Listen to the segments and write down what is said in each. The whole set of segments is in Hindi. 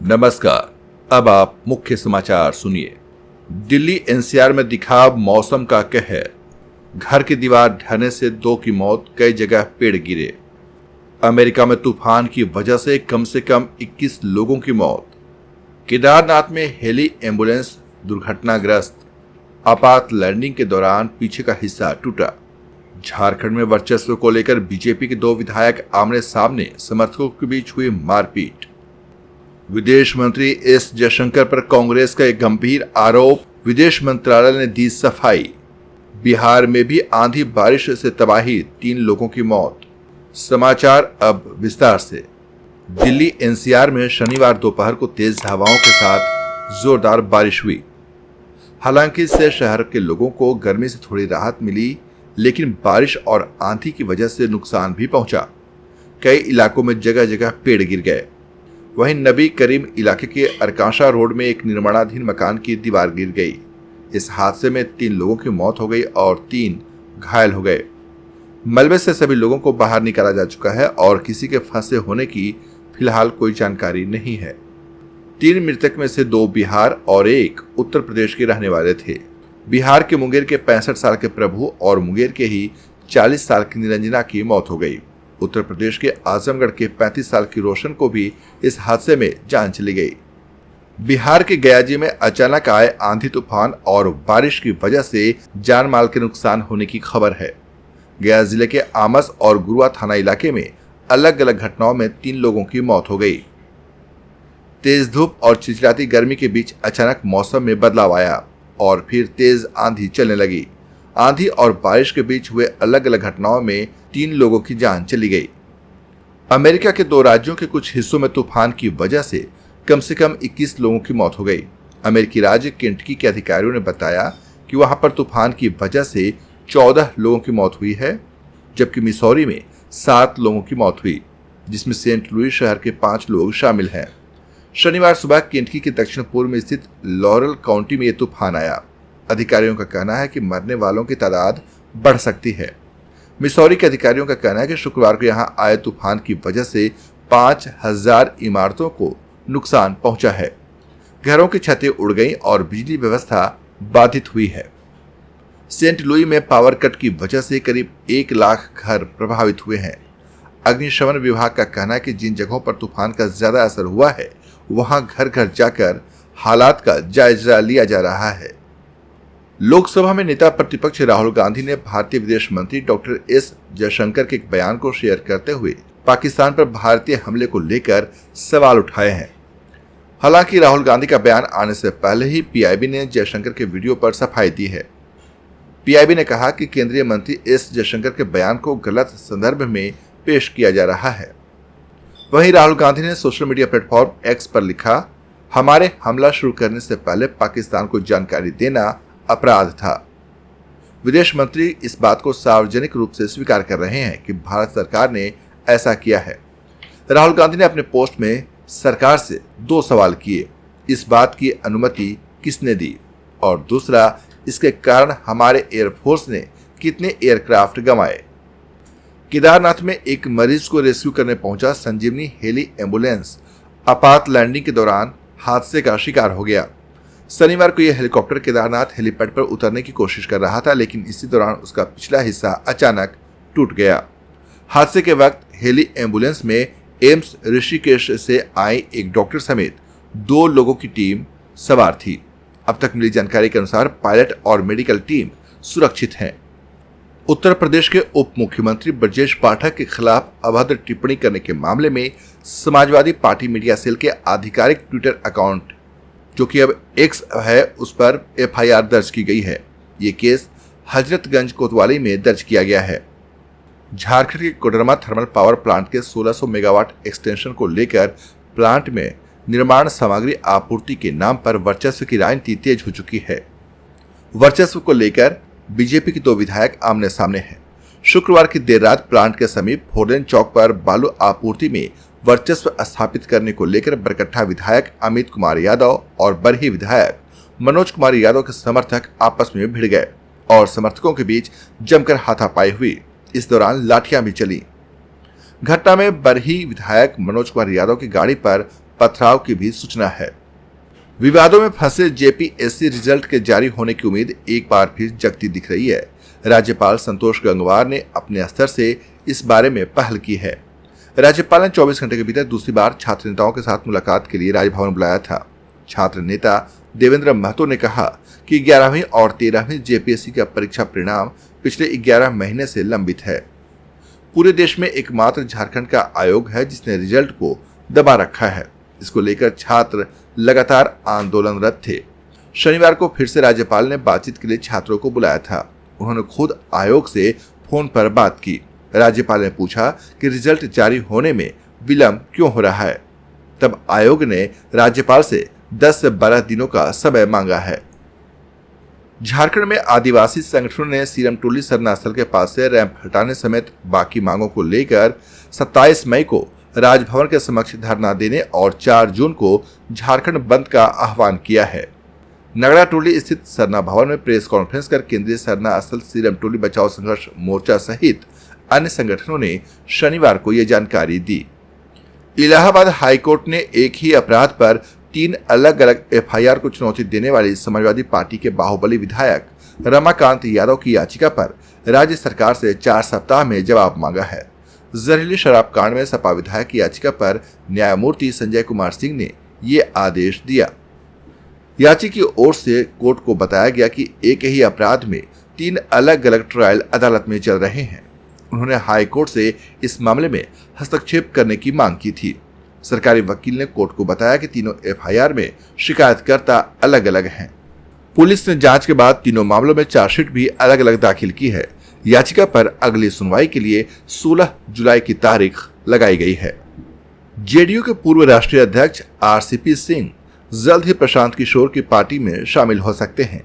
नमस्कार। अब आप मुख्य समाचार सुनिए। दिल्ली एनसीआर में दिखा मौसम का कहर। घर की दीवार ढहने से 2 की मौत, कई जगह पेड़ गिरे। अमेरिका में तूफान की वजह से कम 21 लोगों की मौत। केदारनाथ में हेली एम्बुलेंस दुर्घटनाग्रस्त। आपात लैंडिंग के दौरान पीछे का हिस्सा टूटा। झारखंड में वर्चस्व को लेकर बीजेपी के 2 विधायक आमने सामने, समर्थकों के बीच हुई मारपीट। विदेश मंत्री एस जयशंकर पर कांग्रेस का एक गंभीर आरोप, विदेश मंत्रालय ने दी सफाई। बिहार में भी आंधी बारिश से तबाही, 3 लोगों की मौत। समाचार अब विस्तार से। दिल्ली एनसीआर में शनिवार दोपहर को तेज हवाओं के साथ जोरदार बारिश हुई। हालांकि इससे शहर के लोगों को गर्मी से थोड़ी राहत मिली, लेकिन बारिश और आंधी की वजह से नुकसान भी पहुंचा। कई इलाकों में जगह जगह पेड़ गिर गए। वहीं नबी करीम इलाके के अरकाशा रोड में एक निर्माणाधीन मकान की दीवार गिर गई। इस हादसे में 3 लोगों की मौत हो गई और 3 घायल हो गए। मलबे से सभी लोगों को बाहर निकाला जा चुका है और किसी के फंसे होने की फिलहाल कोई जानकारी नहीं है। 3 मृतक में से 2 बिहार और 1 उत्तर प्रदेश के रहने वाले थे। बिहार के मुंगेर के 65 साल के प्रभु और मुंगेर के ही 40 साल की निरंजना की मौत हो गई। उत्तर प्रदेश के आजमगढ़ के 35 साल की रोशन को भी इस हादसे में जान चली गई। बिहार के गयाजी में अचानक आए आंधी तूफान और बारिश की वजह से जान माल के नुकसान होने की खबर है। गया जिले के आमस और गुरुआ थाना इलाके में अलग अलग घटनाओं में 3 लोगों की मौत हो गई। तेज धूप और चिलचिलाती गर्मी के बीच अचानक मौसम में बदलाव आया और फिर तेज आंधी चलने लगी। आंधी और बारिश के बीच हुए अलग अलग घटनाओं में 3 लोगों की जान चली गई। अमेरिका के 2 राज्यों के कुछ हिस्सों में तूफान की वजह से कम 21 लोगों की मौत हो गई। अमेरिकी राज्य केंटकी के अधिकारियों ने बताया कि वहां पर तूफान की वजह से 14 लोगों की मौत हुई है, जबकि मिसौरी में 7 लोगों की मौत हुई, जिसमें सेंट लुइस शहर के 5 लोग शामिल हैं। शनिवार सुबह केंटकी के दक्षिण पूर्व में स्थित लॉरेल काउंटी में यह तूफान आया। अधिकारियों का कहना है कि मरने वालों की तादाद बढ़ सकती है। मिसौरी के अधिकारियों का कहना है कि शुक्रवार को यहां आए तूफान की वजह से 5000 इमारतों को नुकसान पहुंचा है। घरों की छतें उड़ गईं और बिजली व्यवस्था बाधित हुई है। सेंट लुई में पावर कट की वजह से करीब 1 लाख घर प्रभावित हुए हैं। अग्निशमन विभाग का कहना है कि जिन जगहों पर तूफान का ज्यादा असर हुआ है, वहां घर घर जाकर हालात का जायजा लिया जा रहा है। लोकसभा में नेता प्रतिपक्ष राहुल गांधी ने भारतीय विदेश मंत्री डॉक्टर एस जयशंकर के एक बयान को शेयर करते हुए पाकिस्तान पर भारतीय हमले को लेकर सवाल उठाए हैं। हालांकि राहुल गांधी का बयान आने से पहले ही पीआईबी ने जयशंकर के वीडियो पर सफाई दी है। पीआईबी ने कहा कि केंद्रीय मंत्री एस जयशंकर के बयान को गलत संदर्भ में पेश किया जा रहा है। वहीं राहुल गांधी ने सोशल मीडिया प्लेटफॉर्म एक्स पर लिखा, हमारे हमला शुरू करने से पहले पाकिस्तान को जानकारी देना अपराध था। विदेश मंत्री इस बात को सार्वजनिक रूप से स्वीकार कर रहे हैं कि भारत सरकार ने ऐसा किया है। राहुल गांधी ने अपने पोस्ट में सरकार से 2 सवाल किए, इस बात की अनुमति किसने दी, और दूसरा, इसके कारण हमारे एयरफोर्स ने कितने एयरक्राफ्ट गंवाए। केदारनाथ में एक मरीज को रेस्क्यू करने पहुंचा संजीवनी हेली एम्बुलेंस आपात लैंडिंग के दौरान हादसे का शिकार हो गया। शनिवार को यह हेलीकॉप्टर केदारनाथ हेलीपैड पर उतरने की कोशिश कर रहा था, लेकिन इसी दौरान उसका पिछला हिस्सा अचानक टूट गया। हादसे के वक्त हेली एम्बुलेंस में एम्स ऋषिकेश से आई एक डॉक्टर समेत 2 लोगों की टीम सवार थी। अब तक मिली जानकारी के अनुसार पायलट और मेडिकल टीम सुरक्षित हैं। उत्तर प्रदेश के उप मुख्यमंत्री ब्रजेश पाठक के खिलाफ अभद्र टिप्पणी करने के मामले में समाजवादी पार्टी मीडिया सेल के आधिकारिक ट्विटर अकाउंट, जो कि अब एक्स है, उस पर एफआईआर दर्ज की गई है। ये केस हजरतगंज कोतवाली में दर्ज किया गया है। झारखंड के कोडरमा थर्मल पावर प्लांट के 1600 मेगावाट एक्सटेंशन को लेकर प्लांट में निर्माण सामग्री आपूर्ति के नाम पर वर्चस्व की राजनीति तेज हो चुकी है। वर्चस्व को लेकर बीजेपी के 2 विधायक आमने सामने हैं। शुक्रवार की देर रात प्लांट के समीप फोरलेन चौक पर बालू आपूर्ति में वर्चस्व स्थापित करने को लेकर बरकट्ठा विधायक अमित कुमार यादव और बरही विधायक मनोज कुमार यादव के समर्थक आपस में भिड़ गए और समर्थकों के बीच जमकर हाथापाई हुई। इस दौरान लाठियां भी चली। घटना में बरही विधायक मनोज कुमार यादव की गाड़ी पर पथराव की भी सूचना है। विवादों में फंसे जेपीएससी रिजल्ट के जारी होने की उम्मीद एक बार फिर जगती दिख रही है। राज्यपाल संतोष गंगवार ने अपने स्तर से इस बारे में पहल की है। राज्यपाल ने 24 घंटे के भीतर दूसरी बार छात्र नेताओं के साथ मुलाकात के लिए राजभवन बुलाया था। छात्र नेता देवेंद्र महतो ने कहा कि 11वीं और 13वीं जेपीएससी का परीक्षा परिणाम पिछले 11 महीने से लंबित है। पूरे देश में एकमात्र झारखंड का आयोग है जिसने रिजल्ट को दबा रखा है। इसको लेकर छात्र लगातार आंदोलनरत थे। शनिवार को फिर से राज्यपाल ने बातचीत के लिए छात्रों को बुलाया था। उन्होंने खुद आयोग से फोन पर बात की। राज्यपाल ने पूछा कि रिजल्ट जारी होने में विलंब क्यों हो रहा है। तब आयोग ने राज्यपाल से 10 से 12 दिनों का समय मांगा है। झारखंड में आदिवासी संगठनों ने सीरम टोली सरना स्थल के पास से रैंप हटाने समेत बाकी मांगों को लेकर 27 मई को राजभवन के समक्ष धरना देने और 4 जून को झारखंड बंद का आह्वान किया है। नगड़ा टोली स्थित सरना भवन में प्रेस कॉन्फ्रेंस कर केंद्रीय सरना स्थल सीरम टोली बचाओ संघर्ष मोर्चा सहित अन्य संगठनों ने शनिवार को यह जानकारी दी। इलाहाबाद हाईकोर्ट ने एक ही अपराध पर 3 अलग अलग एफआईआर को चुनौती देने वाली समाजवादी पार्टी के बाहुबली विधायक रमाकांत यादव की याचिका पर राज्य सरकार से 4 सप्ताह में जवाब मांगा है। जहरीली शराब कांड में सपा विधायक की याचिका पर न्यायमूर्ति संजय कुमार सिंह ने ये आदेश दिया। याचिका की ओर से कोर्ट को बताया गया कि एक ही अपराध में 3 अलग अलग ट्रायल अदालत में चल रहे हैं। उन्होंने हाई कोर्ट से इस मामले में हस्तक्षेप करने की मांग की थी। सरकारी वकील ने कोर्ट को बताया कि तीनों एफआईआर में शिकायतकर्ता अलग अलग हैं। पुलिस ने जांच के बाद तीनों मामलों में चार्जशीट भी अलग अलग दाखिल की है। याचिका पर अगली सुनवाई के लिए 16 जुलाई की तारीख लगाई गई है। जेडीयू के पूर्व राष्ट्रीय अध्यक्ष आरसीपी सिंह जल्द ही प्रशांत किशोर की पार्टी में शामिल हो सकते हैं।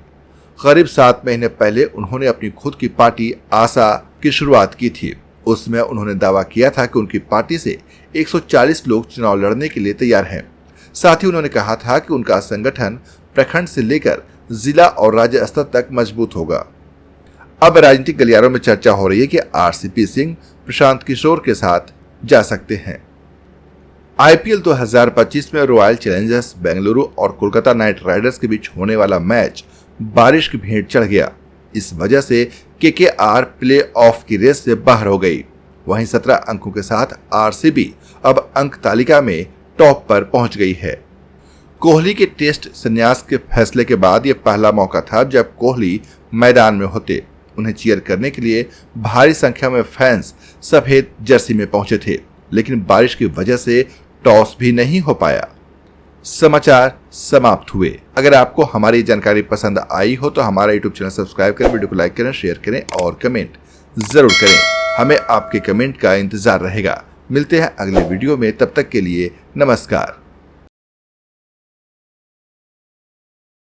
करीब 7 महीने पहले उन्होंने अपनी खुद की पार्टी आशा की शुरुआत की थी। उसमें उन्होंने दावा किया था कि उनकी पार्टी से 140 लोग चुनाव लड़ने के लिए तैयार हैं। साथ ही उन्होंने कहा था कि उनका संगठन प्रखंड से लेकर जिला और राज्य स्तर तक मजबूत होगा। अब राजनीतिक गलियारों में चर्चा हो रही है कि आरसीपी सिंह प्रशांत किशोर के साथ जा सकते हैं। आईपीएल 2025 में रॉयल चैलेंजर्स बेंगलुरु और कोलकाता नाइट राइडर्स के बीच होने वाला मैच बारिश की भेंट चढ़ गया। इस वजह से केकेआर प्ले ऑफ की रेस से बाहर हो गई। वहीं 17 अंकों के साथ आरसीबी अब अंक तालिका में टॉप पर पहुंच गई है। कोहली के टेस्ट संन्यास के फैसले के बाद यह पहला मौका था जब कोहली मैदान में होते। उन्हें चीयर करने के लिए भारी संख्या में फैंस सफेद जर्सी में पहुंचे थे, लेकिन बारिश की वजह से टॉस भी नहीं हो पाया। समाचार समाप्त हुए। अगर आपको हमारी जानकारी पसंद आई हो तो हमारा यूट्यूब चैनल सब्सक्राइब करें, वीडियो को लाइक करें, शेयर करें और कमेंट जरूर करें। हमें आपके कमेंट का इंतजार रहेगा। मिलते हैं अगले वीडियो में, तब तक के लिए नमस्कार।